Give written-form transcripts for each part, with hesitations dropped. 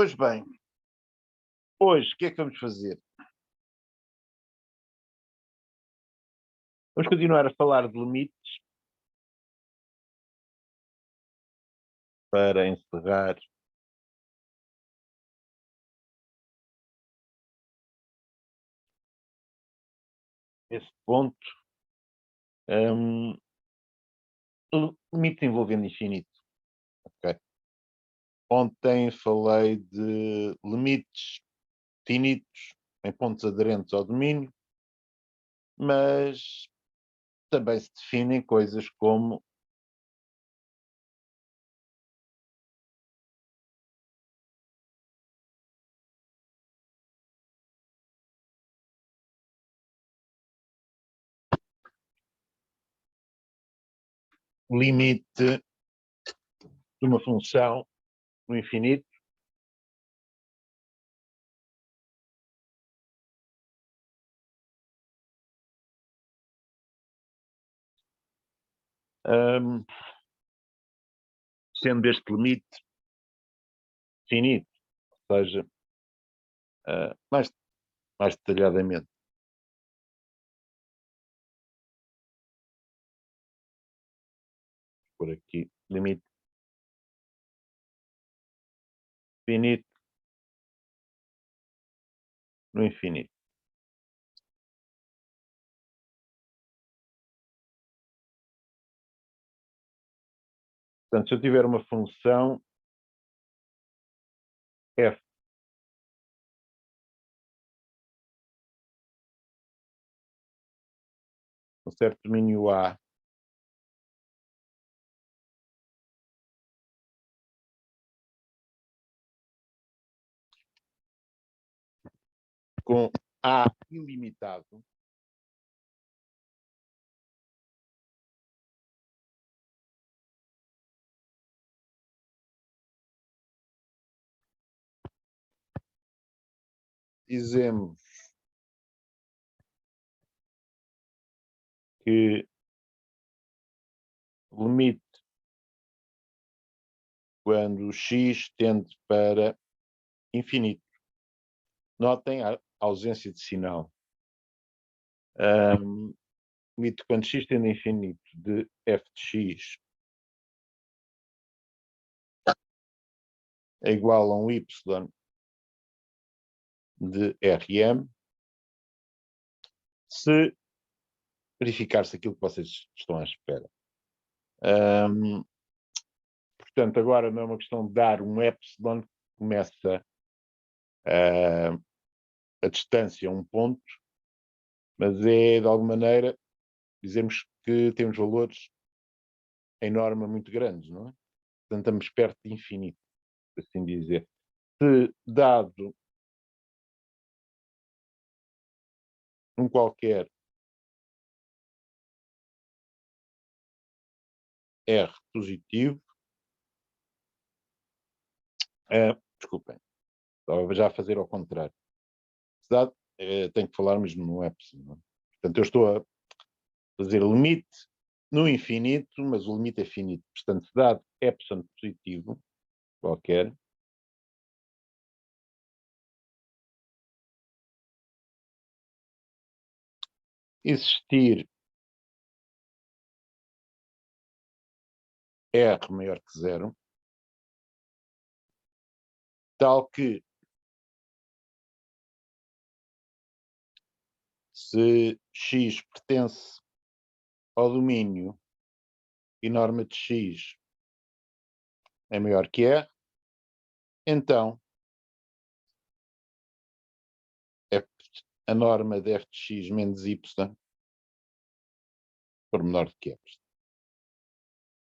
Pois bem, hoje o que é que vamos fazer? Vamos continuar a falar de limites para encerrar esse ponto. Hum, Limites envolvendo infinito. Ok? Ontem falei de limites finitos em pontos aderentes ao domínio, mas também se definem coisas como limite de uma função no infinito. hum, Sendo este limite finito, ou seja, mais detalhadamente, por aqui, limite finito no infinito. Portanto, se eu tiver uma função f um certo domínio A com A ilimitado, dizemos que o limite quando x tende para infinito. Notem a ausência de sinal. Limite quando x tende a infinito de f de x é igual a um y de Rm, se verificar-se aquilo que vocês estão à espera. Portanto, agora não é uma questão de dar um epsilon que começa a distância a um ponto, mas é, de alguma maneira, dizemos que temos valores em norma muito grandes, não é? Portanto, estamos perto de infinito, por assim dizer. Se dado um qualquer R positivo, desculpem, estava já a fazer ao contrário. Se dado, tenho que falar mesmo no epsilon, não é? Portanto, eu estou a fazer limite no infinito, mas o limite é finito. Portanto, se dado epsilon positivo, qualquer, existir R maior que zero, tal que se x pertence ao domínio e norma de x é maior que R, então a norma de f de x menos y for menor do que f.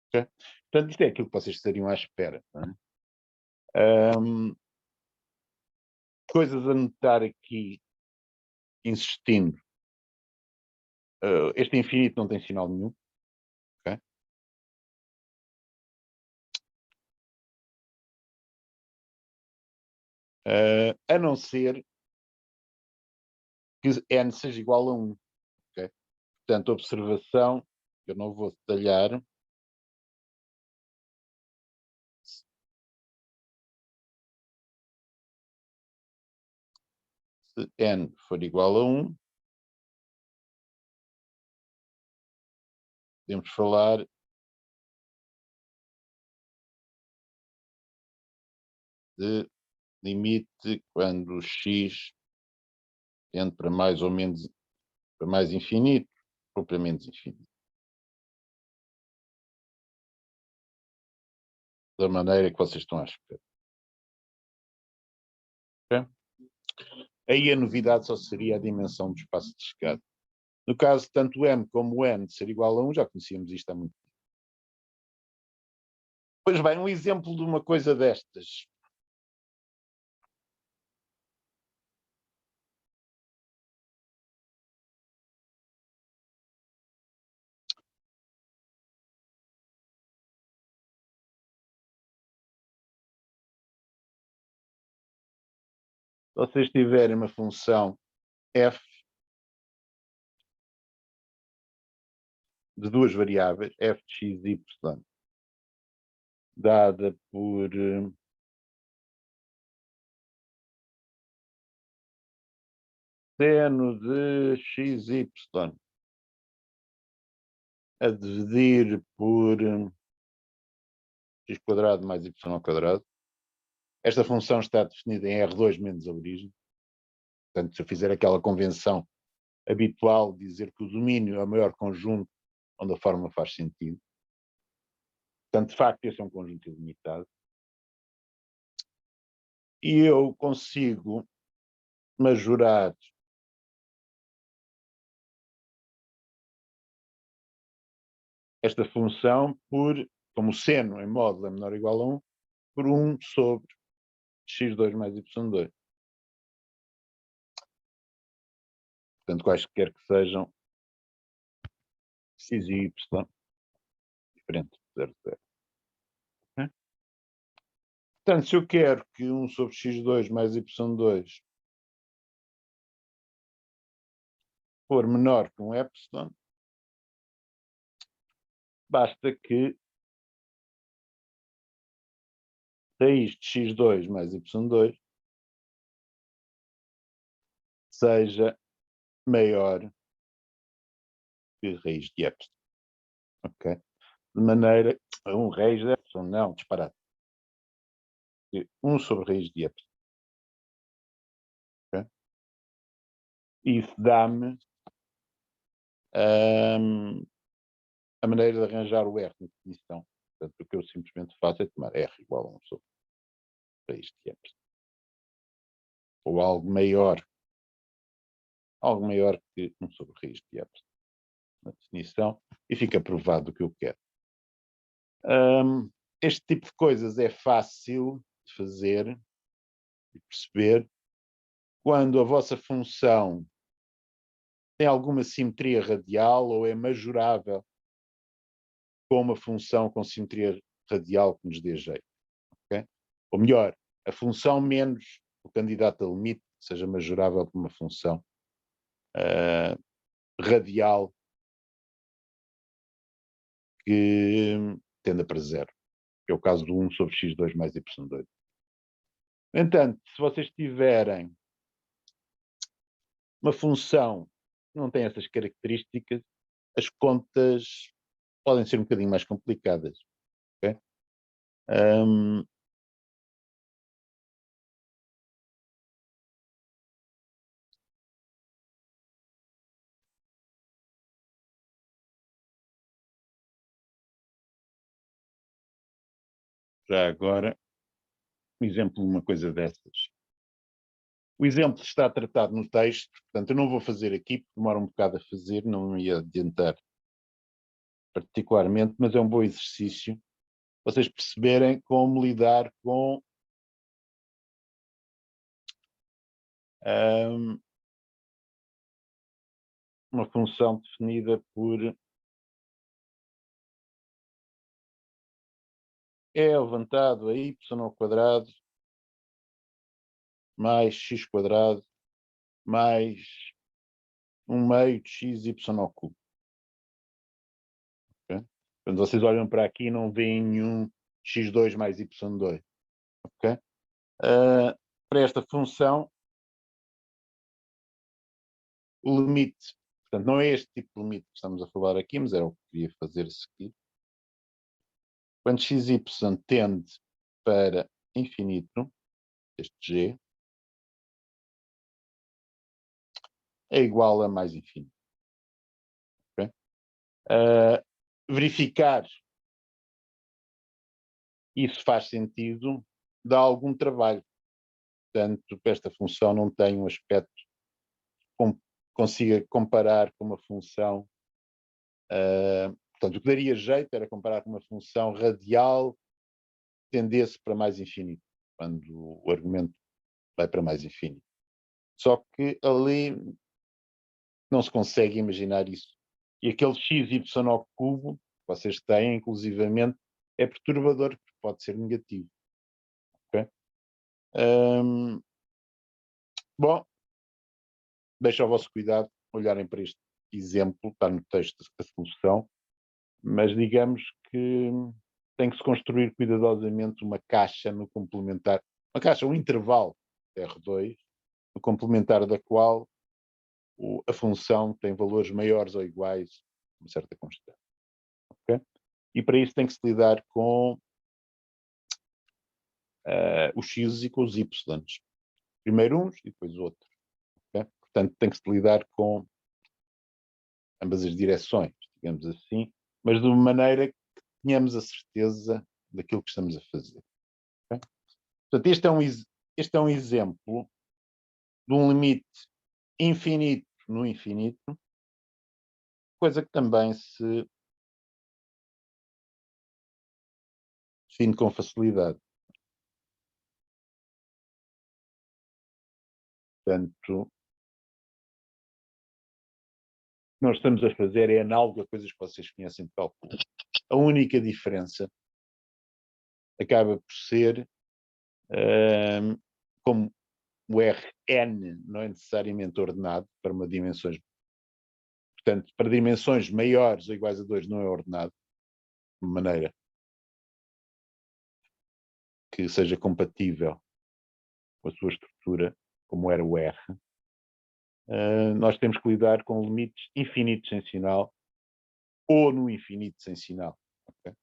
Okay? Portanto, isto é aquilo que vocês estariam à espera. Não é? Coisas a notar aqui, insistindo. Este infinito não tem sinal nenhum. Okay? A não ser que n seja igual a 1. Okay? Portanto, observação, eu não vou detalhar, se n for igual a 1, podemos falar de limite quando o x tende para mais ou menos, para mais infinito ou para menos infinito. Da maneira que vocês estão à espera. Okay? Aí a novidade só seria a dimensão do espaço de chegada. No caso, tanto m como n ser igual a 1, já conhecíamos isto há muito tempo. Pois bem, um exemplo de uma coisa destas. Se vocês tiverem uma função f de duas variáveis, f de x e y, dada por seno de x, y, a dividir por x quadrado mais y ao quadrado. Esta função está definida em R2 menos a origem. Portanto, se eu fizer aquela convenção habitual de dizer que o domínio é o maior conjunto onde a fórmula faz sentido. Portanto, de facto, esse é um conjunto ilimitado. E eu consigo majorar esta função por, como o seno em módulo é menor ou igual a 1, por 1 sobre x2 mais y2. Portanto, quaisquer que sejam x e y diferentes de 0, 0. Portanto, se eu quero que 1 sobre x2 mais y2 for menor que um epsilon, basta que raiz de x2 mais y2 seja maior que raiz de epsilon. Ok? De maneira, um raiz de epsilon, não, disparate. 1 sobre raiz de epsilon. Okay? Isso dá-me a maneira de arranjar o R na definição. Portanto, o que eu simplesmente faço é tomar R igual a 1 sobre raiz de epsilon. Ou algo maior que 1 sobre raiz de epsilon na definição, e fica provado o que eu quero. Este tipo de coisas é fácil de fazer e perceber quando a vossa função tem alguma simetria radial ou é majorável com uma função com simetria radial que nos dê jeito. Okay? Ou melhor, a função menos o candidato a limite seja majorável por uma função radial que tenda para zero, que é o caso do 1 sobre x2 mais y2. No entanto, se vocês tiverem uma função que não tem essas características, as contas podem ser um bocadinho mais complicadas. Okay? Já agora, um exemplo de uma coisa dessas. O exemplo está tratado no texto, portanto eu não vou fazer aqui, porque demora um bocado a fazer, não ia adiantar particularmente, mas é um bom exercício vocês perceberem como lidar com uma função definida por e levantado a y ao quadrado mais x quadrado mais 1/2 de x y ao cubo. Okay? Quando vocês olham para aqui não veem nenhum x2 mais y2. Okay? Para esta função o limite, portanto, não é este tipo de limite que estamos a falar aqui, mas era o que queria fazer a seguir. Quando xy tende para infinito, este g, é igual a mais infinito. Okay? Verificar isso faz sentido, dá algum trabalho. Portanto, esta função não tem um aspecto que consiga comparar com uma função. Portanto, o que daria jeito era comparar com uma função radial que tendesse para mais infinito, quando o argumento vai para mais infinito. Só que ali não se consegue imaginar isso. E aquele xy ao cubo que vocês têm, inclusivamente, é perturbador, porque pode ser negativo. Okay? Bom, deixo ao vosso cuidado olharem para este exemplo, está no texto da solução, mas digamos que tem que se construir cuidadosamente uma caixa no complementar, uma caixa, um intervalo R2, no complementar da qual a função tem valores maiores ou iguais a uma certa constante. Okay? E para isso tem que se lidar com os x e com os y. Primeiro uns e depois outros. Okay? Portanto, tem que se lidar com ambas as direções, digamos assim, mas de uma maneira que tenhamos a certeza daquilo que estamos a fazer. Okay? Portanto, este é um exemplo de um limite infinito no infinito, coisa que também se define com facilidade. Portanto, o que nós estamos a fazer é análogo a coisas que vocês conhecem de cálculo. A única diferença acaba por ser como o Rn não é necessariamente ordenado para uma dimensões. Portanto, para dimensões maiores ou iguais a 2 não é ordenado de maneira que seja compatível com a sua estrutura, como era o R. Nós temos que lidar com limites infinitos sem sinal ou no infinito sem sinal. Okay?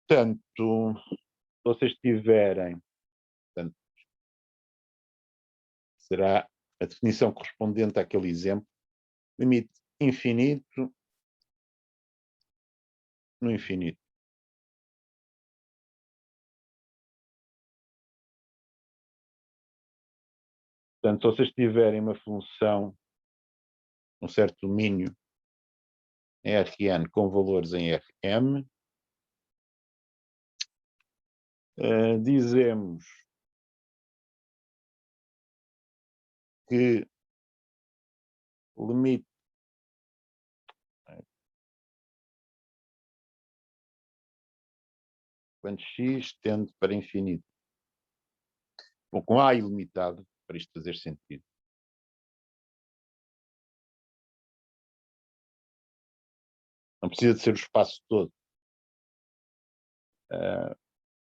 Portanto, se vocês tiverem, portanto, será a definição correspondente àquele exemplo, limite infinito no infinito. Portanto, se vocês tiverem uma função, um certo domínio em Rn com valores em Rm, dizemos que o limite quando x tende para infinito. Bom, com A ilimitado, para isto fazer sentido. Não precisa de ser o espaço todo.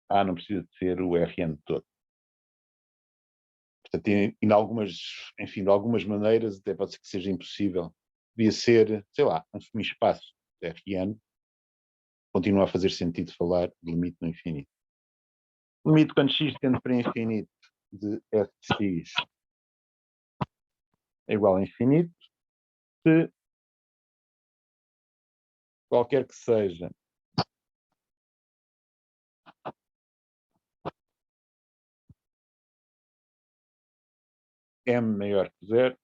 A não precisa de ser o Rn todo. Portanto, em algumas, enfim, de algumas maneiras, até pode ser que seja impossível. Devia ser, sei lá, um semi-espaço de Rn. Continua a fazer sentido falar de limite no infinito. Limite quando x tende para infinito de f de x é igual a infinito, se qualquer que seja m maior que zero,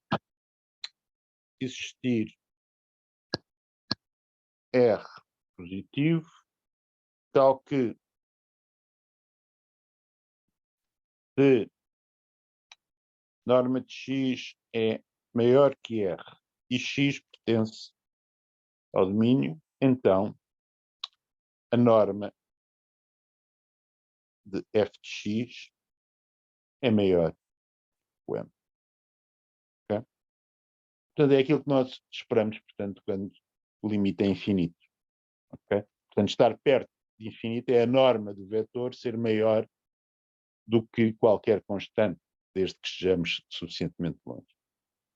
existir r positivo, tal que se norma de x é maior que r e x pertence ao domínio, então a norma de f de x é maior que o m. Okay? Portanto, é aquilo que nós esperamos, portanto, quando o limite é infinito. Okay? Portanto, estar perto de infinito é a norma do vetor ser maior do que qualquer constante, desde que estejamos suficientemente longe.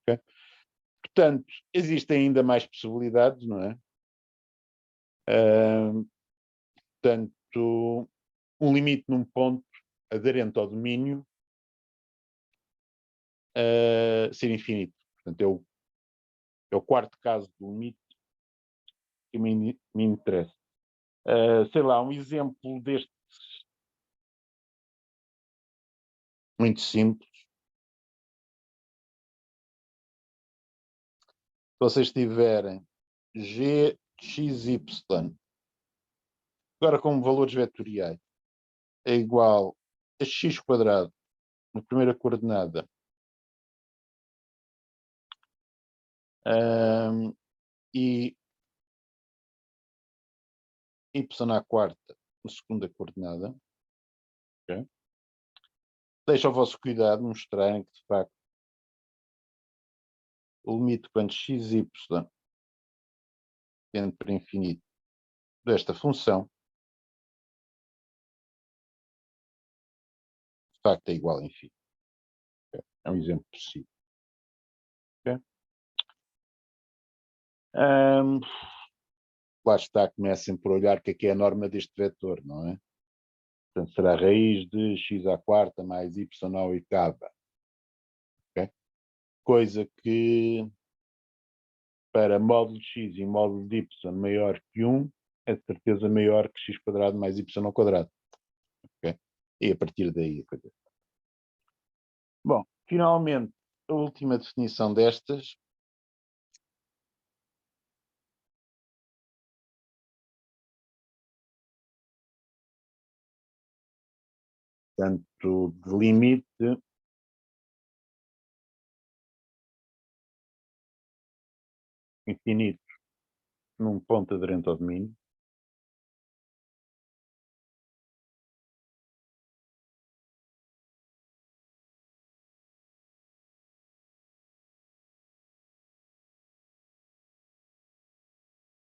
Okay? Portanto, existem ainda mais possibilidades, não é? Portanto, um limite num ponto aderente ao domínio ser infinito. Portanto, é o quarto caso do limite que me interessa. Sei lá, um exemplo deste muito simples. Se vocês tiverem g, x, y, agora como valores vetoriais, é igual a x quadrado na primeira coordenada e y à quarta na segunda coordenada. Okay? Deixa ao vosso cuidado mostrarem que, de facto, o limite quando x, y tende para infinito desta função, de facto, é igual a infinito. Okay? É um exemplo possível. Okay? Lá está, comecem por olhar que aqui é a norma deste vetor, não é? Portanto, será a raiz de x à quarta mais y ao oitava. Okay? Coisa que, para módulo de x e módulo de y maior que 1, é de certeza maior que x quadrado mais y ao quadrado. Okay? E a partir daí a coisa. Bom, finalmente, a última definição destas. Portanto, de limite infinito num ponto aderente ao domínio.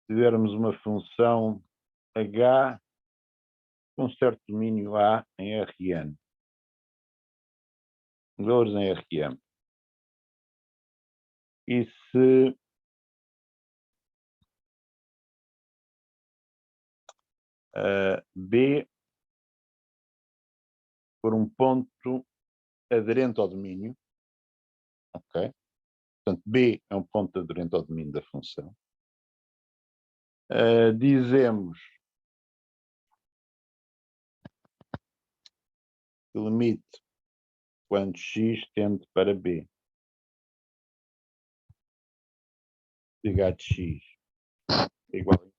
Se tivermos uma função h com certo domínio A em Rn. Valores em Rm. E se B for um ponto aderente ao domínio, ok? Portanto, B é um ponto aderente ao domínio da função. Dizemos que o limite quando x tende para B de h de x é igual a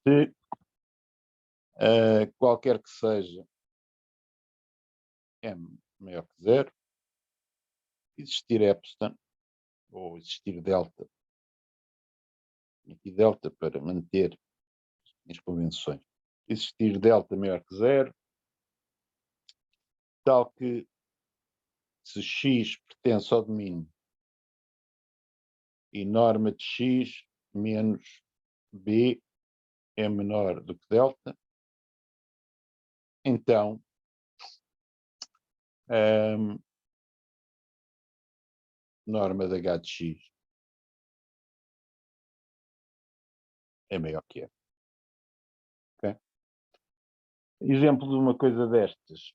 se qualquer que seja m maior que 0, existir epsilon ou existir delta, aqui delta para manter as convenções, existir delta maior que 0, tal que se x pertence ao domínio e norma de x menos b é menor do que delta, então norma de h de x é maior que e. Okay? Exemplo de uma coisa destas.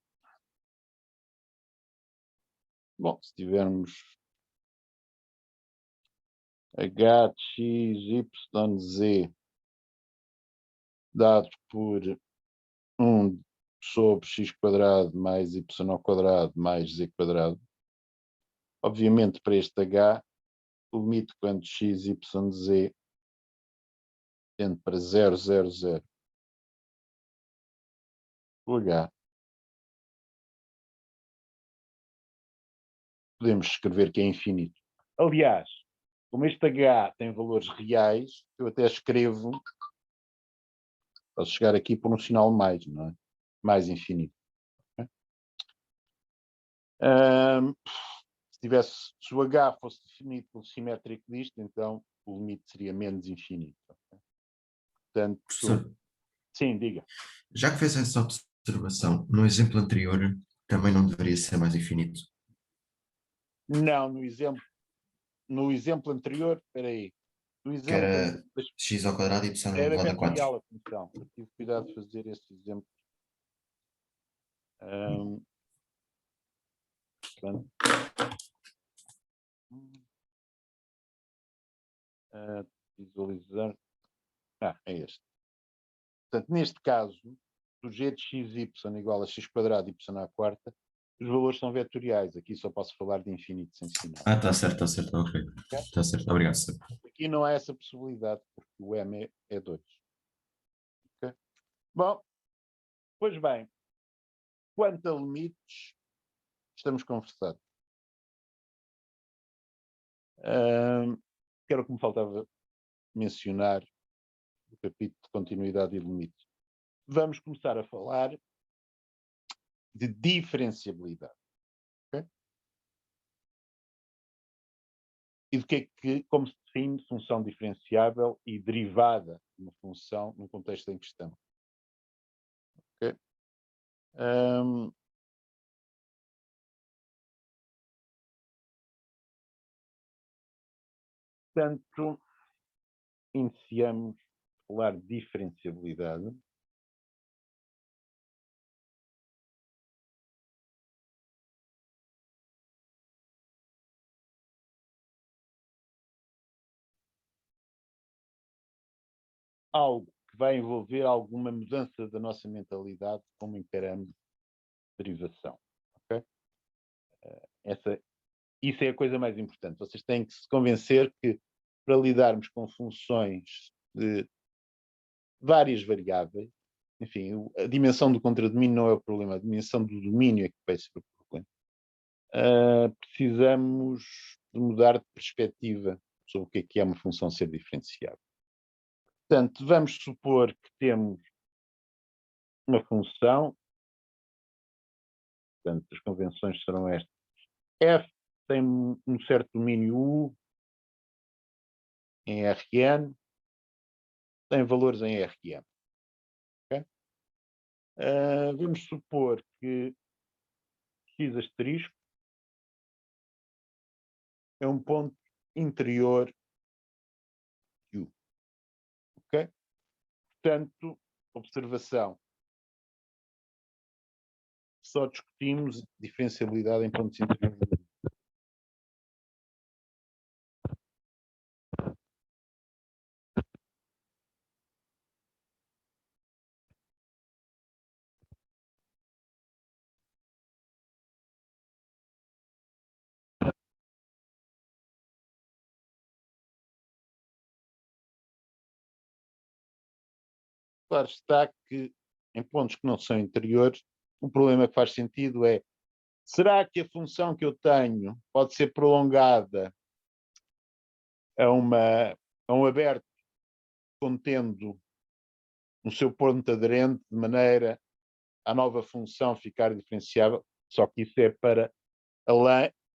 Bom, se tivermos h de x, y, z dado por 1 sobre x quadrado mais y ao quadrado mais z quadrado, obviamente para este h, o limite quando x, y, z tende para 0, 0, 0, o h, podemos escrever que é infinito. Aliás, como este h tem valores reais, eu até escrevo, posso chegar aqui por um sinal mais, não é? Mais infinito. Se o h fosse definido pelo simétrico disto, então o limite seria menos infinito. Okay? Portanto, Professor, sim, diga. já que fez essa observação, no exemplo anterior também não deveria ser mais infinito? Não, no exemplo anterior, espera aí. No Que exemplo era x ao quadrado y era elevado a 4. vetorial a função. Eu tive cuidado de fazer esse exemplo. Portanto, visualizar. É este. Portanto, neste caso, do g de xy igual a x quadrado y à quarta, os valores são vetoriais. Aqui só posso falar de infinito sem sinal. Está certo, ok. Está certo, obrigado. Aqui não há essa possibilidade, porque o m é 2. Okay? Bom, pois bem, quanto a limites, estamos conversados. Que era o que me faltava mencionar no capítulo de continuidade e limites. Vamos começar a falar de diferenciabilidade. Okay? E do que como se define função diferenciável e derivada de uma função no contexto em questão. Okay? Portanto, iniciamos a falar de diferenciabilidade. Algo que vai envolver alguma mudança da nossa mentalidade, como encaramos derivação. Okay? Isso é a coisa mais importante. Vocês têm que se convencer que, para lidarmos com funções de várias variáveis, enfim, a dimensão do contradomínio não é o problema, a dimensão do domínio é que vai ser o problema. Precisamos de mudar de perspectiva sobre o que é uma função ser diferenciável. Portanto, vamos supor que temos uma função, portanto, as convenções serão estas. F tem um certo domínio U em Rn, tem valores em Rm. Okay? Vamos supor que x asterisco é um ponto interior de U. Ok? Portanto, observação. Só discutimos diferenciabilidade em pontos interiores de U. Claro está que em pontos que não são interiores, o problema que faz sentido é: será que a função que eu tenho pode ser prolongada a um aberto contendo no seu ponto aderente, de maneira a nova função ficar diferenciável? Só que isso é para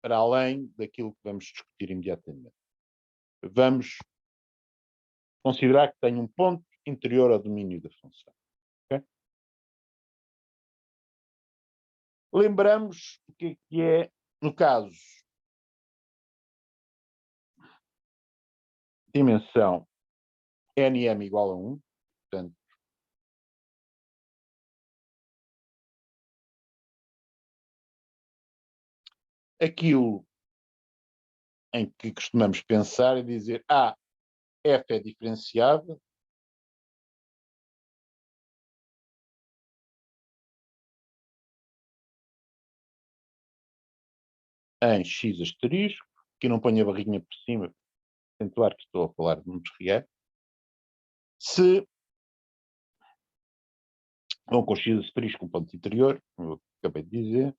além daquilo que vamos discutir imediatamente. Vamos considerar que tem um ponto interior ao domínio da função. Okay? Lembramos o que é, no caso, dimensão nm igual a 1, portanto, aquilo em que costumamos pensar e dizer: f é diferenciável em x asterisco, que não ponho a barrinha por cima, acentuar que estou a falar de números reais, se vão com x asterisco um ponto interior, como eu acabei de dizer,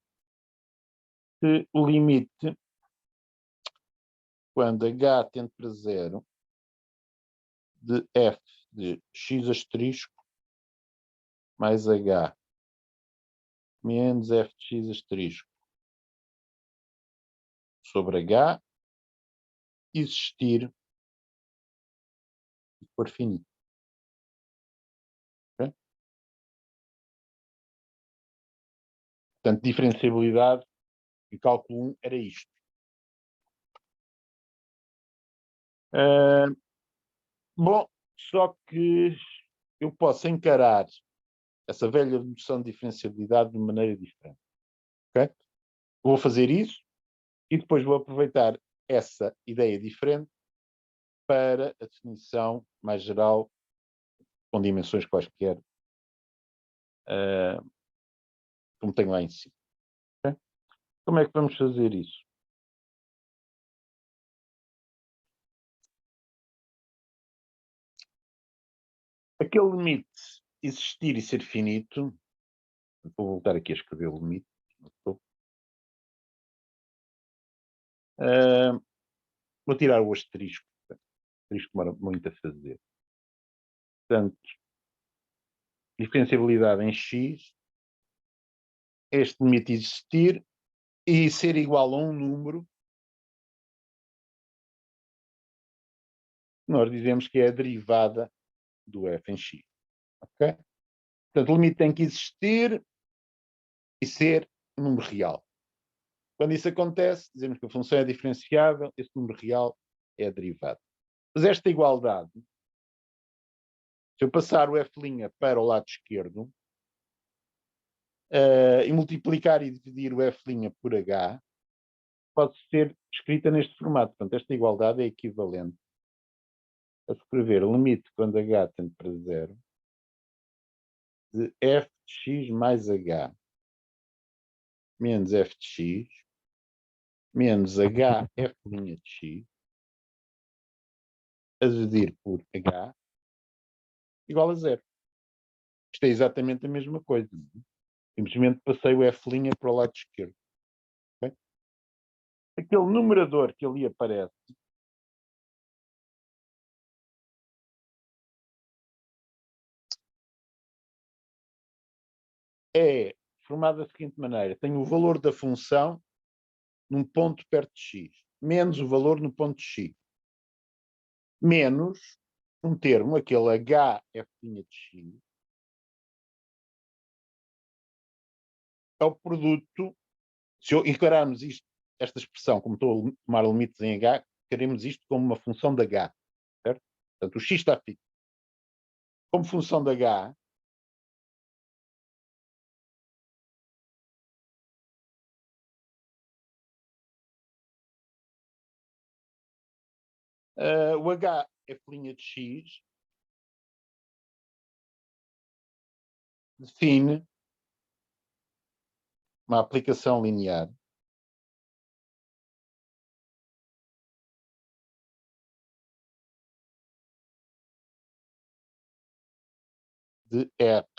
se o limite, quando h tende para zero, de f de x asterisco mais h menos f de x asterisco sobre h existir e for finito. Okay? Portanto, diferenciabilidade e cálculo 1 era isto. Ah, bom, só que eu posso encarar essa velha noção de diferenciabilidade de maneira diferente. Okay? Vou fazer isso e depois vou aproveitar essa ideia diferente para a definição mais geral, com dimensões quaisquer, como tenho lá em cima. Okay? Como é que vamos fazer isso? Aquele limite existir e ser finito, vou voltar aqui a escrever o limite, vou tirar o asterisco, o asterisco demora muito a fazer. Portanto, diferenciabilidade em x, este limite existir e ser igual a um número, nós dizemos que é a derivada do f em x. Okay? Portanto, o limite tem que existir e ser um número real. Quando isso acontece, dizemos que a função é diferenciável, esse número real é a derivada. Mas esta igualdade, se eu passar o f' para o lado esquerdo e multiplicar e dividir o f' por h, pode ser escrita neste formato. Portanto, esta igualdade é equivalente a escrever o limite quando h tende para zero de f de x mais h menos f de x menos h f' de x a dividir por h igual a zero. Isto é exatamente a mesma coisa. Simplesmente passei o f' para o lado esquerdo. Okay? Aquele numerador que ali aparece é formado da seguinte maneira. Tenho o valor da função num ponto perto de x, menos o valor no ponto de x, menos um termo, aquele hf' de x, é o produto. Se encararmos isto, esta expressão, como estou a tomar limites em h, queremos isto como uma função de h, certo? Portanto, o x está fixo. Como função de h, o h f' de x define uma aplicação linear de R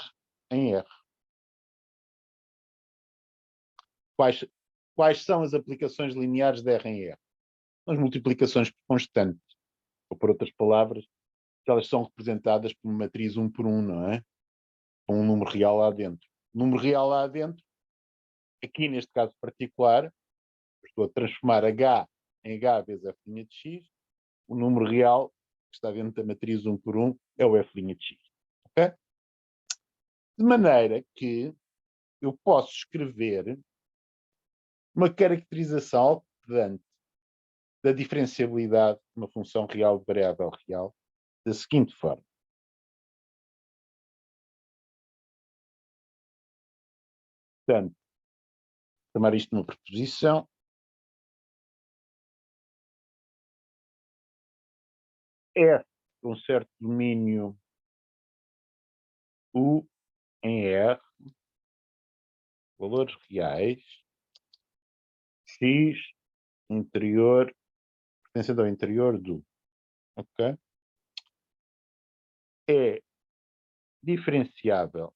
em R. Quais são as aplicações lineares de R em R? As multiplicações por constantes, ou por outras palavras, elas são representadas por uma matriz 1 por 1, não é? Com um número real lá dentro. O número real lá dentro, aqui neste caso particular, estou a transformar H em H vezes f' de x, o número real que está dentro da matriz 1 por 1 é o f' de x. Okay? De maneira que eu posso escrever uma caracterização pedante da diferenciabilidade de uma função real de variável real da seguinte forma. Portanto, chamar isto de uma preposição. F de um certo domínio U em R, valores reais, X interior, pertencente ao interior do. Ok? É diferenciável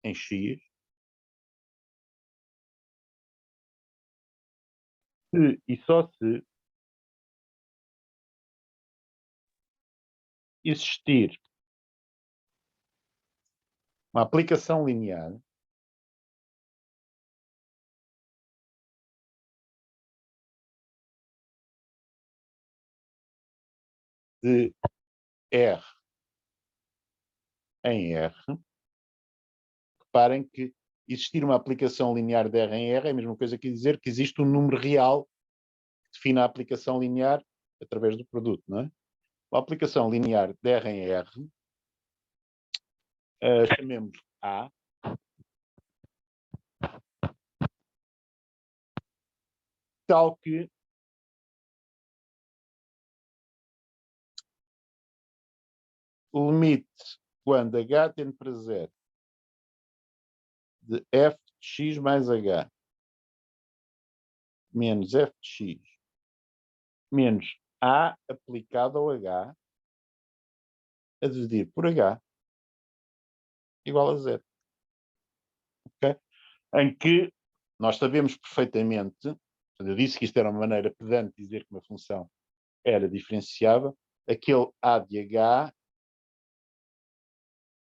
em X se e só se existir uma aplicação linear de R em R. Reparem que existir uma aplicação linear de R em R é a mesma coisa que dizer que existe um número real define a aplicação linear através do produto, não é? A aplicação linear de R em R, chamemos A, tal que o limite quando H tende para zero de f de x mais h menos f de x menos a aplicado ao h a dividir por h igual a zero. Okay? Em que nós sabemos perfeitamente, eu disse que isto era uma maneira pedante de dizer que uma função era diferenciável, aquele a de h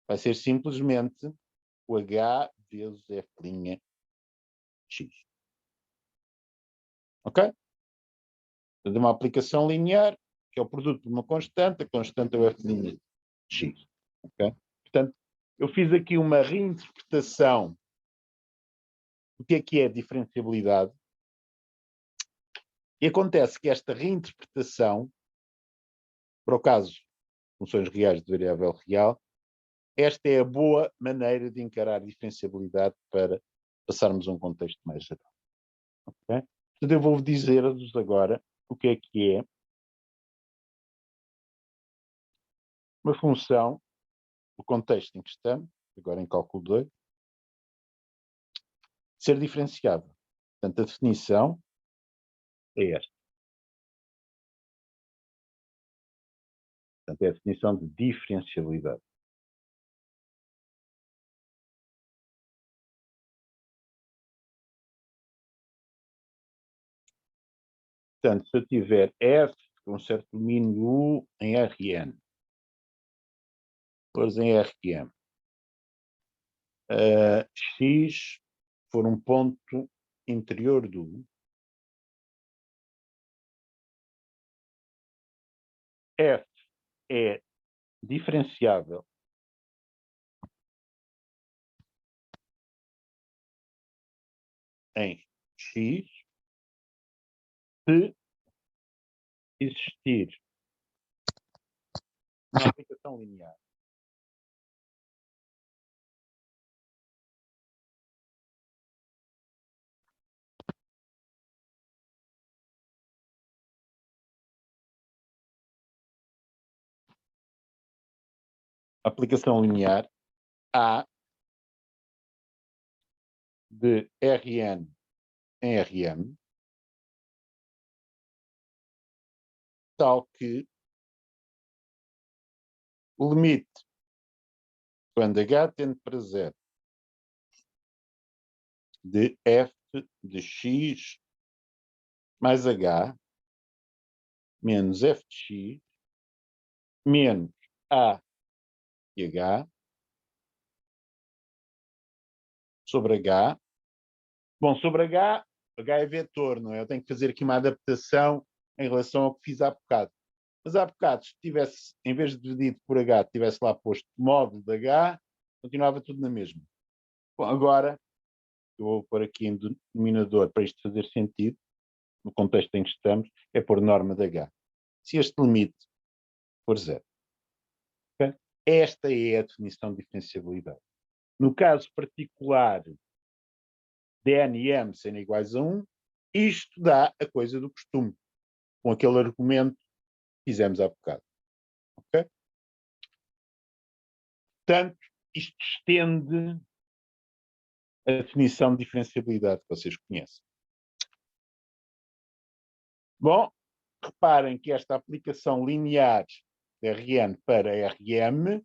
vai ser simplesmente o h vezes f' x. Ok? De uma aplicação linear, que é o produto de uma constante, a constante é o f' x. Okay? Portanto, eu fiz aqui uma reinterpretação do que é diferenciabilidade, e acontece que esta reinterpretação, para o caso de funções reais de variável real, esta é a boa maneira de encarar a diferenciabilidade para passarmos a um contexto mais geral. Okay? Portanto, eu vou dizer-vos agora o que é uma função, no contexto em que estamos, agora em cálculo 2, ser diferenciável. Portanto, a definição é esta. Portanto, é a definição de diferenciabilidade. Portanto, se eu tiver f com um certo domínio U em Rn, depois em Rm, x for um ponto interior do U, f é diferenciável em x se existir uma aplicação linear A de Rn em Rm, tal que o limite, quando h tende para zero, de f de x mais h menos f de x menos a de h sobre h. Bom, sobre h é vetor, não é? Eu tenho que fazer aqui uma adaptação em relação ao que fiz há bocado. Mas há bocado, se tivesse, em vez de dividido por h, tivesse lá posto módulo de h, continuava tudo na mesma. Bom, agora, eu vou pôr aqui em denominador para isto fazer sentido, no contexto em que estamos, é pôr norma de h. Se este limite for zero. Okay? Esta é a definição de diferenciabilidade. No caso particular de n e m serem iguais a 1, isto dá a coisa do costume, com aquele argumento que fizemos há bocado. Okay? Portanto, isto estende a definição de diferenciabilidade que vocês conhecem. Bom, reparem que esta aplicação linear de Rn para Rm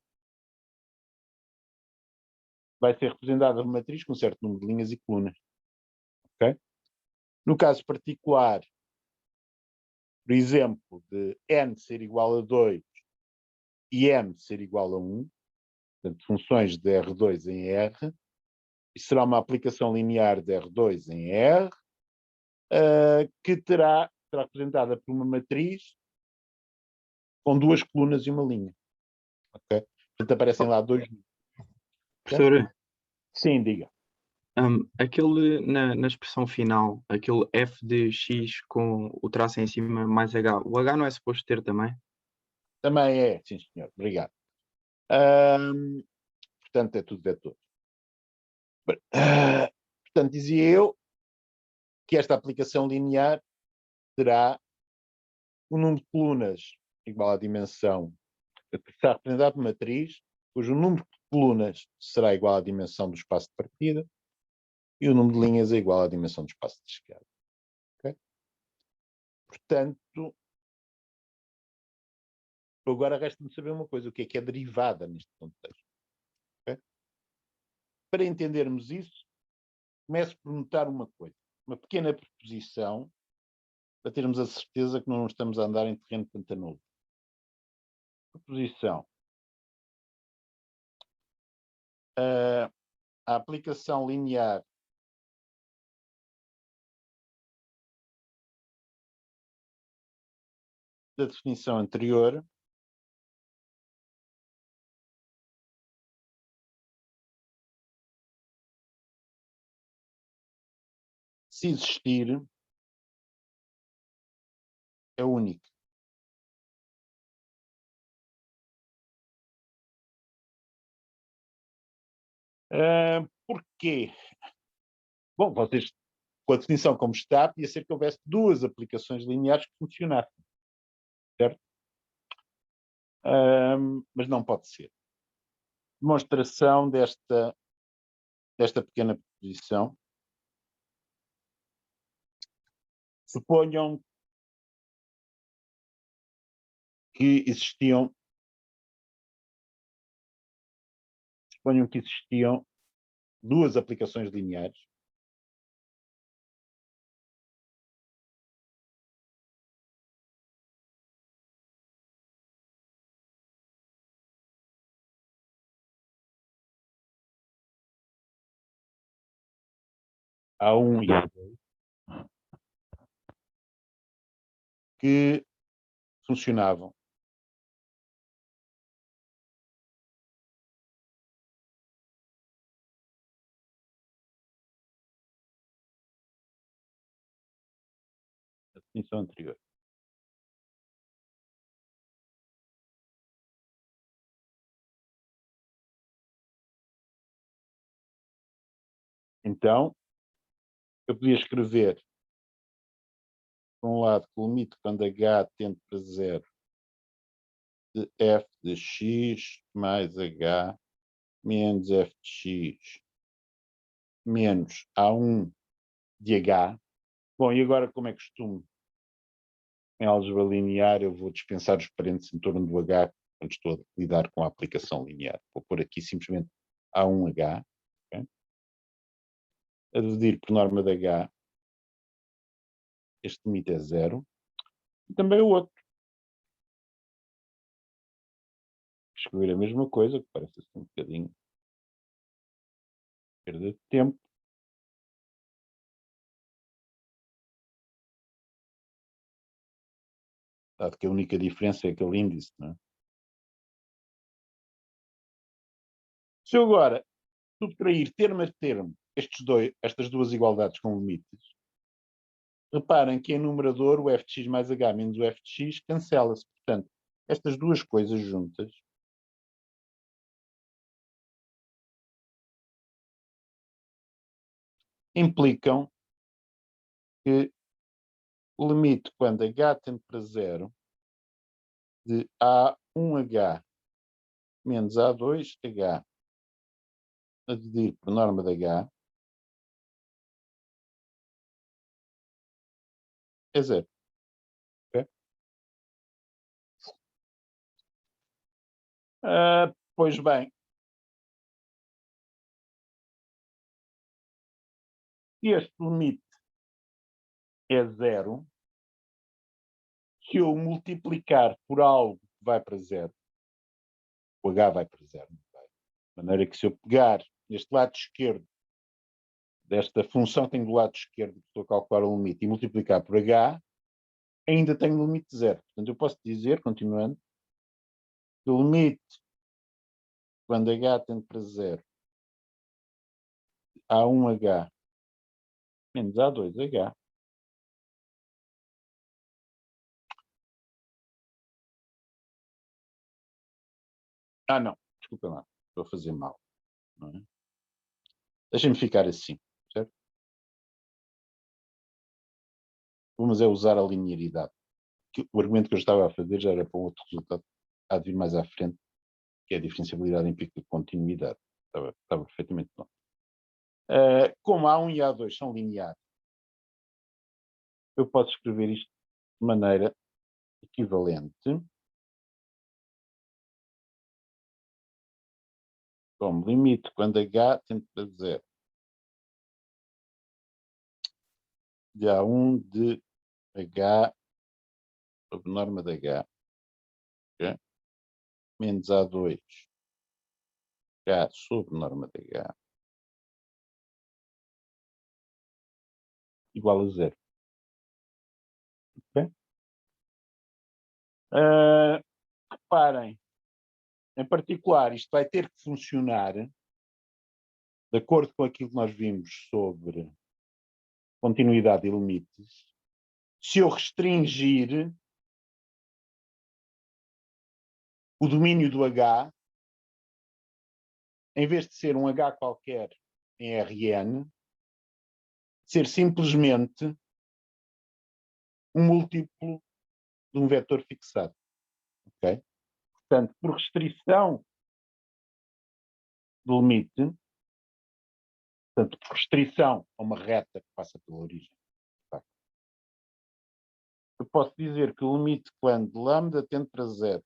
vai ser representada por uma matriz com um certo número de linhas e colunas. Okay? No caso particular, por exemplo, de n ser igual a 2 e m ser igual a 1, portanto, funções de R2 em R, isto será uma aplicação linear de R2 em R, que será representada por uma matriz com duas colunas e uma linha. Okay? Portanto, aparecem lá dois. Professor, Sim, diga. Aquele na expressão final, aquele f de x com o traço em cima mais h, o h não é suposto ter também? Também é, sim senhor, obrigado. Portanto, é tudo vetor. Portanto, dizia eu que esta aplicação linear terá o número de colunas igual à dimensão que está representada por matriz, cujo número de colunas será igual à dimensão do espaço de partida e o número de linhas é igual à dimensão do espaço de chegada. Okay? Portanto, agora resta-me saber uma coisa, o que é derivada neste contexto. Okay? Para entendermos isso, começo por notar uma coisa, uma pequena preposição, para termos a certeza que não estamos a andar em terreno pantanoso. Preposição. A aplicação linear da definição anterior se existir, é única. Porquê? Bom, vocês, com a definição como está, podia ser que houvesse duas aplicações lineares que funcionassem. Certo? Mas não pode ser. Demonstração desta pequena proposição. Suponham que existiam duas aplicações lineares A1 e A2 que funcionavam na definição anterior. Então, eu podia escrever, por um lado, que o limite quando h tende para zero de f de x mais h menos f de x menos A1 de h. Bom, e agora, como é costume, em álgebra linear, eu vou dispensar os parênteses em torno do h quando estou a lidar com a aplicação linear. Vou pôr aqui simplesmente A1h, okay? A dividir por norma de h, este limite é zero. E também o outro. Escrever a mesma coisa, que parece assim um bocadinho perda de tempo. Dado que a única diferença é aquele índice, não é? Se eu agora subtrair termo a termo estas duas igualdades com limites, reparem que em numerador o f de x mais h menos o f de x cancela-se. Portanto, estas duas coisas juntas implicam que o limite quando h tende para zero de A1h menos A2h a dividir por norma de h é zero. Okay? Pois bem, se este limite é zero, se eu multiplicar por algo que vai para zero, o h vai para zero. De maneira que se eu pegar neste lado esquerdo desta função que tenho do lado esquerdo, que estou a calcular o limite, e multiplicar por h, ainda tenho o limite de zero. Portanto, eu posso dizer, continuando, que o limite, quando h tende para zero, A1H menos A2H. Não, desculpa lá, estou a fazer mal. Não é? Deixem-me ficar assim, certo? Vamos usar a linearidade. O argumento que eu estava a fazer já era para um outro resultado, há de vir mais à frente, que é a diferenciabilidade implica continuidade. Estava perfeitamente bom. Como A1 e A2 são lineares, eu posso escrever isto de maneira equivalente, como limite quando H tende para 0 de A1 de H sobre norma de H, okay? Menos A2 H sobre norma de H igual a 0. Okay? Reparem, em particular, isto vai ter que funcionar de acordo com aquilo que nós vimos sobre continuidade e limites. Se eu restringir o domínio do H, em vez de ser um H qualquer em Rn, ser simplesmente um múltiplo de um vetor fixado. Okay? Portanto, por restrição do limite, portanto, por restrição a uma reta que passa pela origem, tá? Eu posso dizer que o limite quando lambda tende para 0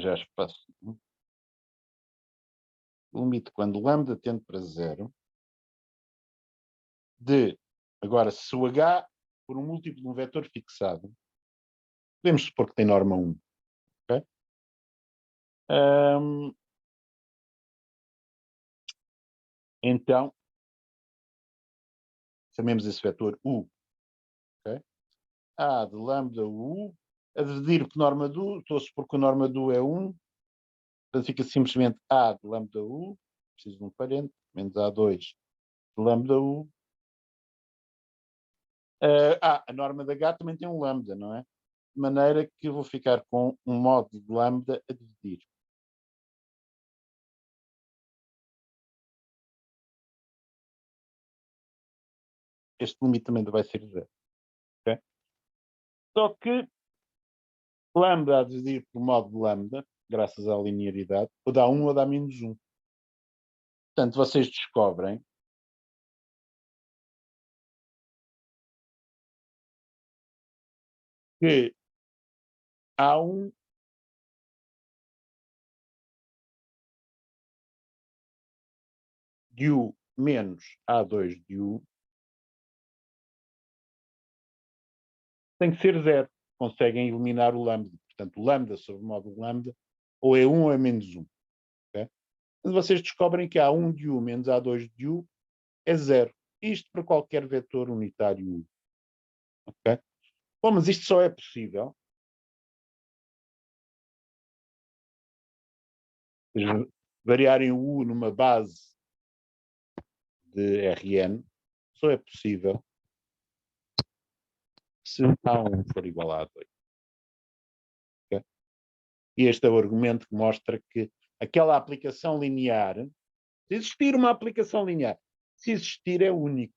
já espaço. O limite quando lambda tende para 0 de, agora, se o H for um múltiplo de um vetor fixado, podemos supor que tem norma 1. Okay? Então, chamemos esse vetor U. Okay? A de lambda U, a dividir por norma de U, estou a supor que a norma de U é 1, portanto fica simplesmente A de lambda U, preciso de um parente, menos A2 de lambda U. A norma de H também tem um lambda, não é? De maneira que eu vou ficar com um modo de lambda a dividir. Este limite também vai ser 0. Okay? Só que lambda a dividir por modo de lambda, graças à linearidade, ou dá 1 ou dá menos 1. Portanto, vocês descobrem que A1 de U menos A2 de U tem que ser 0. Conseguem eliminar o lambda. Portanto, o lambda sobre o modo lambda ou é 1 ou é menos 1. Okay? Quando vocês descobrem que A1 de U menos A2 de U é 0. Isto para qualquer vetor unitário U. Okay? Bom, mas isto só é possível variarem o U numa base de Rn, só é possível se A1 for igual a A2. Okay? E este é o argumento que mostra que aquela aplicação linear, se existir uma aplicação linear, se existir é único.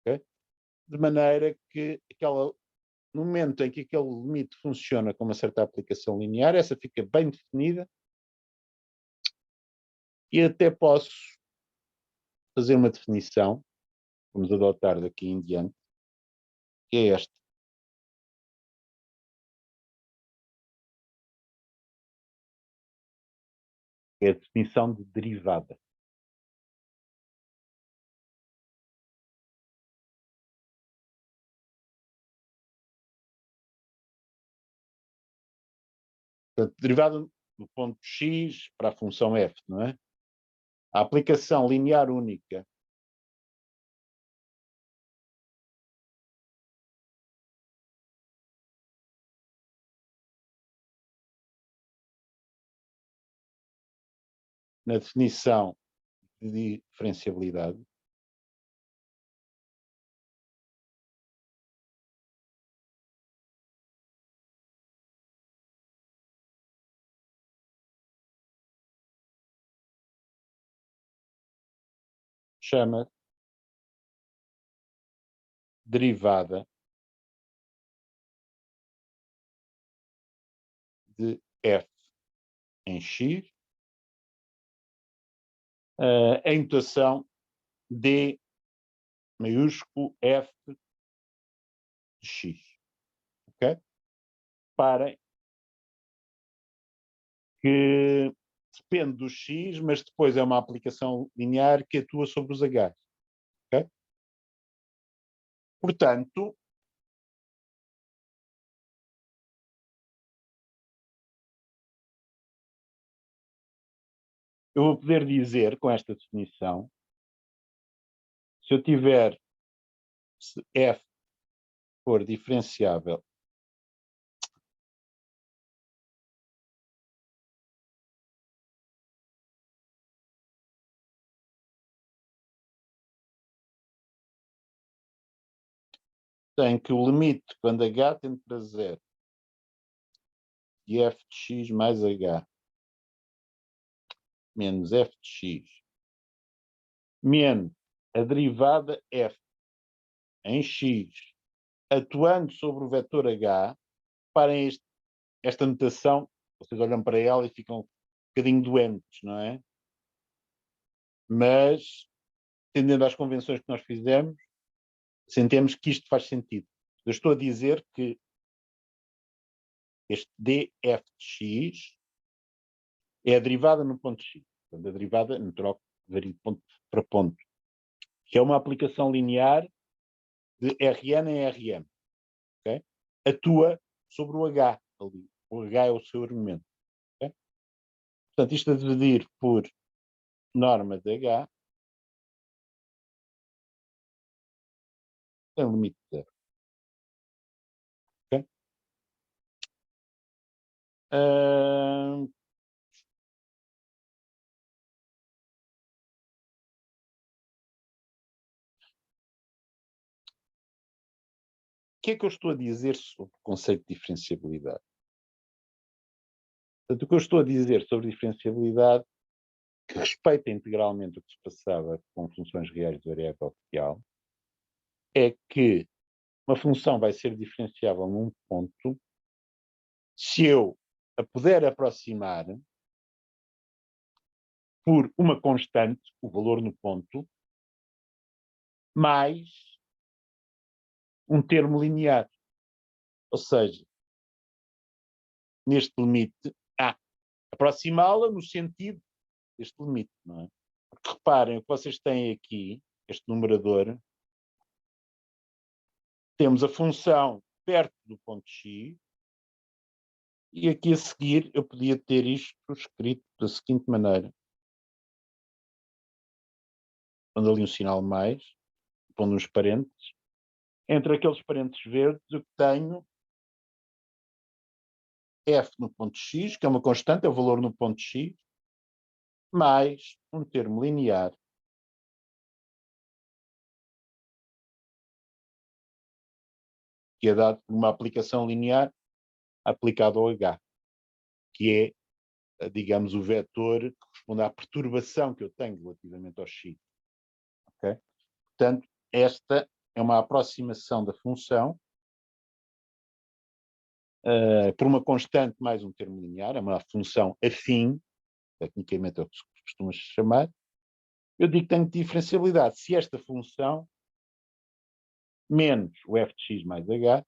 Okay? De maneira que no momento em que aquele limite funciona com uma certa aplicação linear, essa fica bem definida e até posso fazer uma definição, vamos adotar daqui em diante, que é esta. É a definição de derivada. Portanto, derivada do ponto x para a função f, não é? A aplicação linear única na definição de diferenciabilidade, chama derivada de f em x, em notação d maiúsculo f de x. Ok? Reparem que depende do x, mas depois é uma aplicação linear que atua sobre os h. Ok? Portanto, eu vou poder dizer, com esta definição, se eu tiver, se f for diferenciável tem que o limite quando h tende para 0 de f de x mais h menos f de x menos a derivada f em x atuando sobre o vetor h, parem esta notação, vocês olham para ela e ficam um bocadinho doentes, não é? Mas, atendendo às convenções que nós fizemos, sentimos que isto faz sentido. Eu estou a dizer que este df de x é a derivada no ponto x. Portanto, a derivada no troco varia de ponto para ponto. Que é uma aplicação linear de Rn em Rm. Okay? Atua sobre o H ali. O H é o seu argumento. Okay? Portanto, isto a dividir por norma de H tem um limite de 0. Okay? O que é que eu estou a dizer sobre o conceito de diferenciabilidade? Portanto, o que eu estou a dizer sobre diferenciabilidade, que respeita integralmente o que se passava com funções reais de variável real, é que uma função vai ser diferenciável num ponto se eu a puder aproximar por uma constante, o valor no ponto, mais um termo linear. Ou seja, neste limite, aproximá-la no sentido deste limite, não é? Porque reparem, o que vocês têm aqui, este numerador, temos a função perto do ponto x, e aqui a seguir eu podia ter isto escrito da seguinte maneira. Pondo ali um sinal mais, pondo uns parênteses. Entre aqueles parênteses verdes eu tenho f no ponto x, que é uma constante, é o valor no ponto x, mais um termo linear que é dado por uma aplicação linear aplicada ao h, que é, digamos, o vetor que corresponde à perturbação que eu tenho relativamente ao x. Okay? Portanto, esta é uma aproximação da função por uma constante mais um termo linear, é uma função afim, tecnicamente é o que se costuma chamar. Eu digo que tenho diferenciabilidade se esta função menos o f de x mais h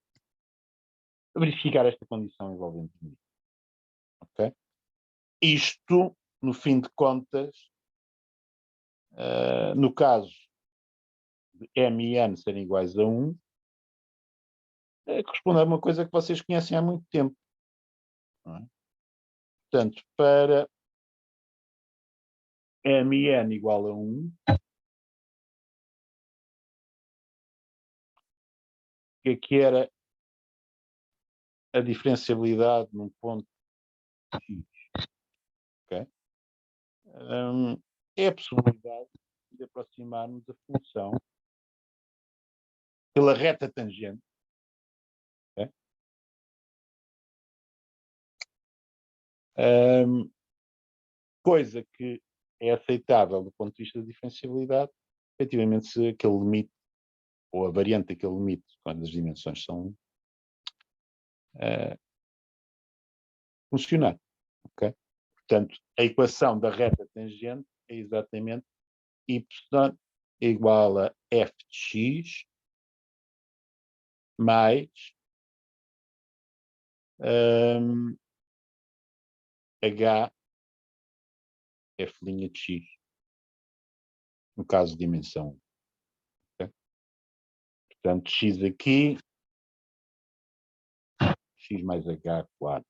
verificar esta condição envolvente limite. Ok? Isto, no fim de contas, no caso de m e n serem iguais a 1, corresponde a uma coisa que vocês conhecem há muito tempo. Não é? Portanto, para m e n igual a 1, que aqui era a diferenciabilidade num ponto x. Okay? é a possibilidade de aproximarmos a função pela reta tangente. Okay? Coisa que é aceitável do ponto de vista de diferenciabilidade, efetivamente, se aquele limite, ou a variante daquele limite, quando as dimensões são funcionar. Okay? Portanto, a equação da reta tangente é exatamente y é igual a f de x mais h f' de x, no caso de dimensão 1. Okay? Portanto, x aqui, x mais h, claro.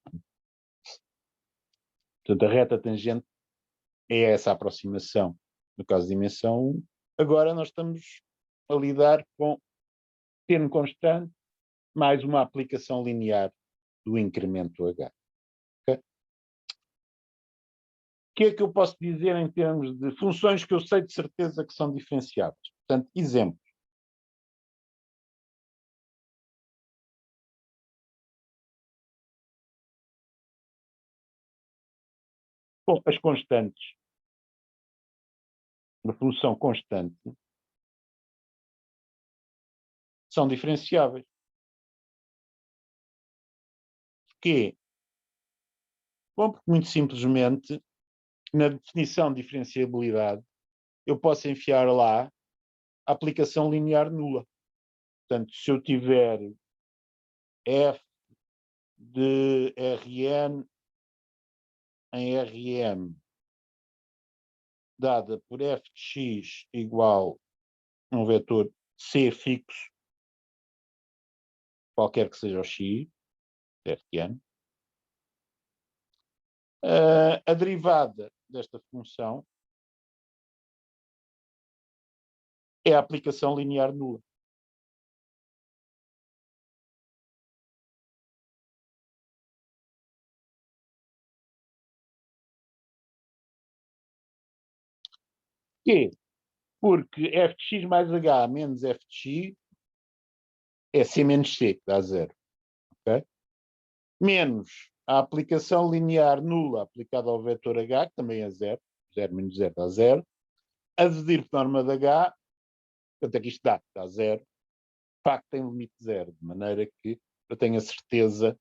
Portanto, a reta tangente é essa aproximação, no caso de dimensão 1. Agora nós estamos a lidar com termo constante mais uma aplicação linear do incremento h. Okay? O que é que eu posso dizer em termos de funções que eu sei de certeza que são diferenciáveis? Portanto, exemplo. Bom, as constantes. Uma função constante são diferenciáveis. Porquê? Bom, porque muito simplesmente, na definição de diferenciabilidade, eu posso enfiar lá a aplicação linear nula. Portanto, se eu tiver f de Rn em Rm dada por f de x igual a um vetor c fixo, qualquer que seja o x, Rn, a derivada desta função é a aplicação linear nula. Porquê? Porque f de x mais h menos f de x é c menos c, que dá zero. Okay? Menos a aplicação linear nula aplicada ao vetor h, que também é zero. 0 menos 0 dá zero. A dividir por norma de h, quanto é que isto dá? Dá zero. De facto, tem limite zero, de maneira que eu tenho a certeza,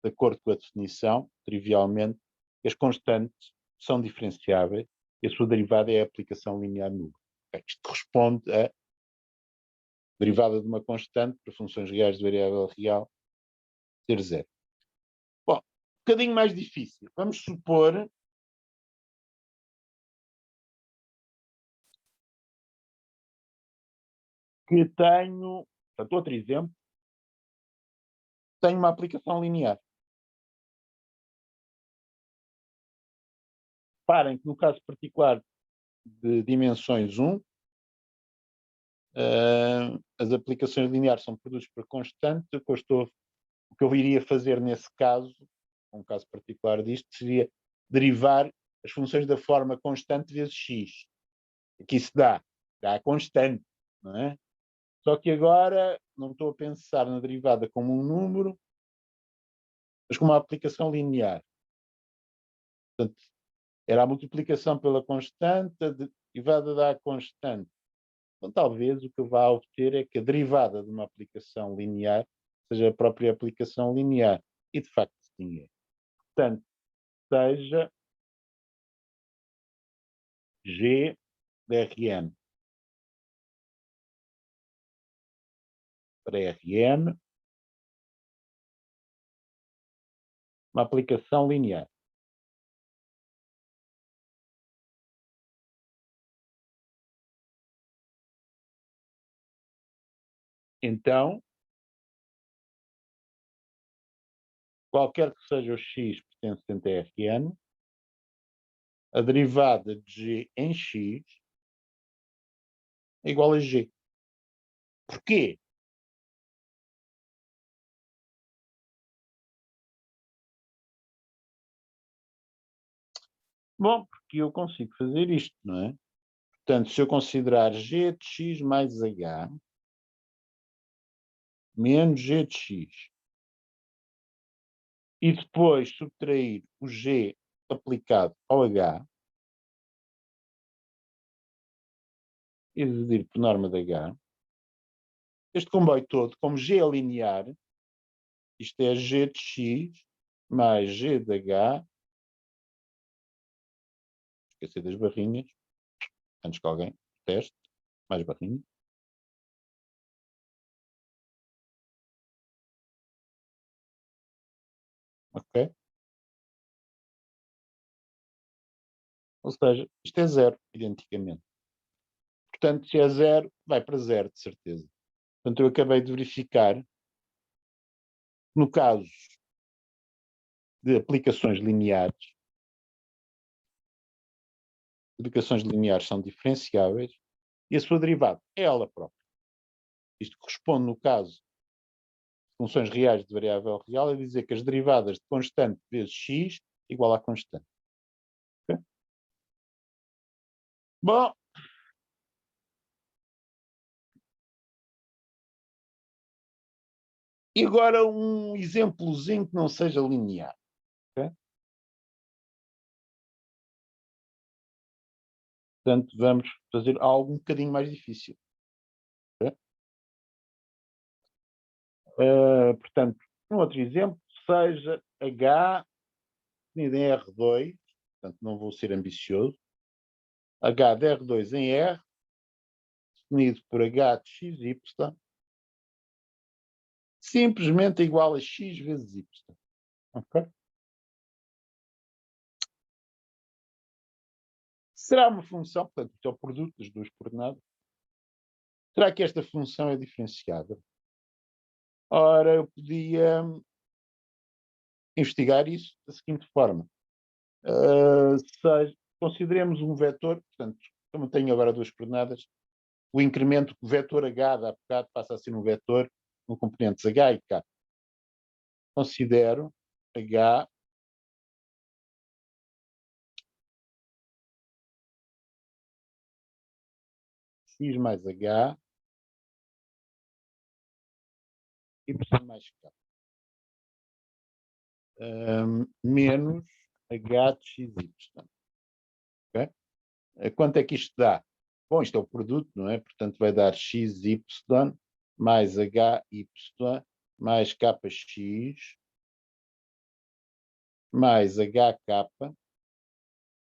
de acordo com a definição, trivialmente, que as constantes são diferenciáveis e a sua derivada é a aplicação linear nula. Isto corresponde a derivada de uma constante para funções reais de variável real ser zero. Bom, um bocadinho mais difícil. Vamos supor que tenho, portanto, outro exemplo, tenho uma aplicação linear. Reparem que no caso particular de dimensões 1, as aplicações lineares são produtos por constante. O que eu iria fazer nesse caso, um caso particular disto, seria derivar as funções da forma constante vezes x. Aqui se dá a constante, não é? Só que agora não estou a pensar na derivada como um número, mas como uma aplicação linear. Portanto, era a multiplicação pela constante, a derivada da constante. Então, talvez o que eu vá obter é que a derivada de uma aplicação linear seja a própria aplicação linear. E, de facto, sim é. Portanto, seja G de Rn para Rn uma aplicação linear. Então, qualquer que seja o x pertencente a Rn, a derivada de G em x é igual a G. Porquê? Bom, porque eu consigo fazer isto, não é? Portanto, se eu considerar g de x mais h menos g de x e depois subtrair o g aplicado ao h e dividir por norma de h, este comboio todo, como g é linear, isto é g de x mais g de h, esqueci das barrinhas, antes que alguém teste, mais barrinhas. Ok? Ou seja, isto é zero, identicamente. Portanto, se é zero, vai para zero, de certeza. Portanto, eu acabei de verificar, no caso de aplicações lineares são diferenciáveis e a sua derivada é ela própria. Isto corresponde, no caso de funções reais de variável real, a dizer que as derivadas de constante vezes x igual a constante. Okay? Bom, e agora um exemplozinho que não seja linear. Okay? Portanto, vamos fazer algo um bocadinho mais difícil. Okay? Portanto, um outro exemplo seja H definido em R2, portanto não vou ser ambicioso, H de R2 em R, definido por H de XY, simplesmente igual a X vezes Y. Okay? Será uma função, portanto, isto é o produto das duas coordenadas. Será que esta função é diferenciada? Ora, eu podia investigar isso da seguinte forma. Consideremos um vetor, portanto, como tenho agora duas coordenadas, o incremento do vetor H da bocado passa a ser um vetor com componentes H e K. Considero H x mais H y mais K. Menos H de XY. Okay? Quanto é que isto dá? Bom, isto é o produto, não é? Portanto, vai dar XY mais HY mais KX mais HK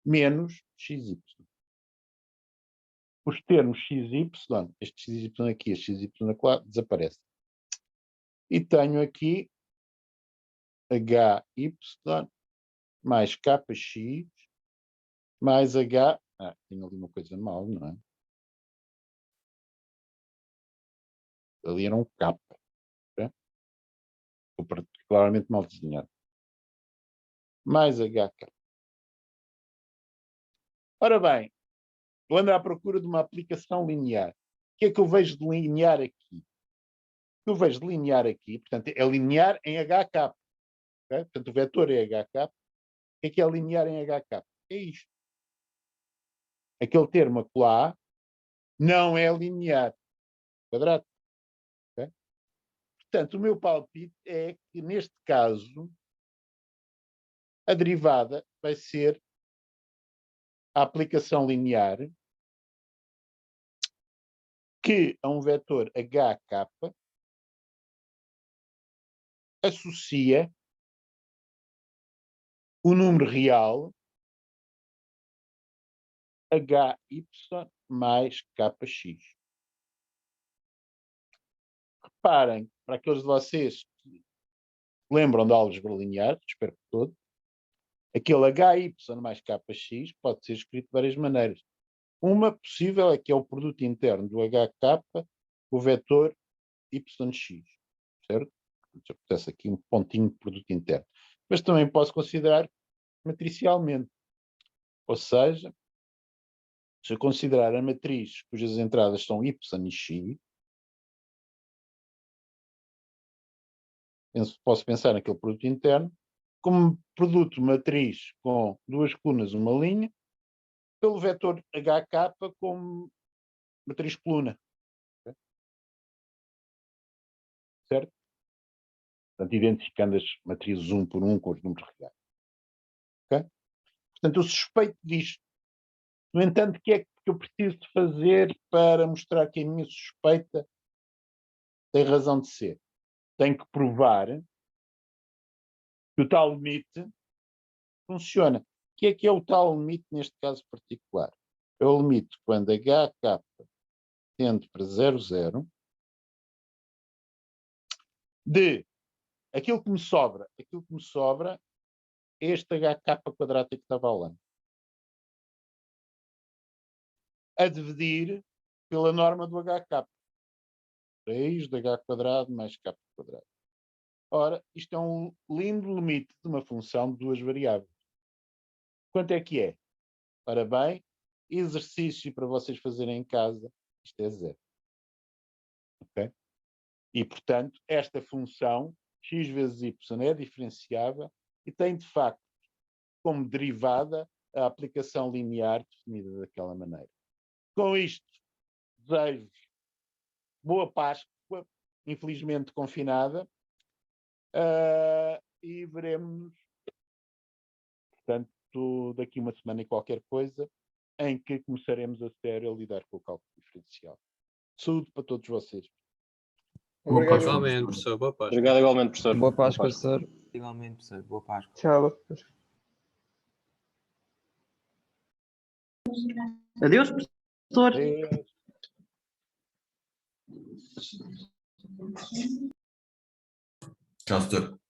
menos XY. Os termos XY, este XY aqui, este XY aqui, desaparece. E tenho aqui HY mais KX mais H. Tenho ali uma coisa mal, não é? Ali era um K. Okay? Ficou particularmente mal desenhado. Mais HK. Ora bem, eu ando à procura de uma aplicação linear. O que é que eu vejo de linear aqui? O que eu vejo de linear aqui, portanto, é linear em HK. Okay? Portanto, o vetor é HK. O que é linear em HK? É isto. Aquele termo acolá não é linear. Quadrado. Okay? Portanto, o meu palpite é que, neste caso, a derivada vai ser a aplicação linear que a um vetor HK associa o número real HY mais KX. Reparem, para aqueles de vocês que lembram de álgebra linear, espero que todos, aquele HY mais KX pode ser escrito de várias maneiras. Uma possível é que é o produto interno do HK com o vetor YX, certo? Se acontece aqui um pontinho de produto interno. Mas também posso considerar matricialmente. Ou seja, se eu considerar a matriz cujas entradas são Y e X, posso pensar naquele produto interno como produto matriz com duas colunas, uma linha, pelo vetor HK como matriz coluna. Okay? Certo? Portanto, identificando as matrizes um por um com os números reais. Okay? Portanto, eu suspeito disto. No entanto, o que é que eu preciso de fazer para mostrar que a minha suspeita tem razão de ser? Tenho que provar que o tal limite funciona. O que é o tal limite neste caso particular? É o limite quando HK tende para 0,0 de aquilo que me sobra é este HK quadrático que estava lá. A dividir pela norma do HK. Raiz de H quadrado mais K quadrado. Ora, isto é um lindo limite de uma função de duas variáveis. Quanto é que é? Ora bem, exercício para vocês fazerem em casa, isto é 0. Ok? E, portanto, esta função, x vezes y, é diferenciável e tem, de facto, como derivada a aplicação linear definida daquela maneira. Com isto, desejo boa Páscoa, infelizmente confinada, e veremos, portanto, daqui uma semana e qualquer coisa, em que começaremos a sério a lidar com o cálculo diferencial. Saúde para todos vocês. Boa Obrigado. Páscoa. Igualmente, professor. Boa Páscoa. Obrigado igualmente, professor. Boa Páscoa, professor. Igualmente, professor. Boa Páscoa. Tchau. Adeus, professor. Adeus. Tchau, doutor.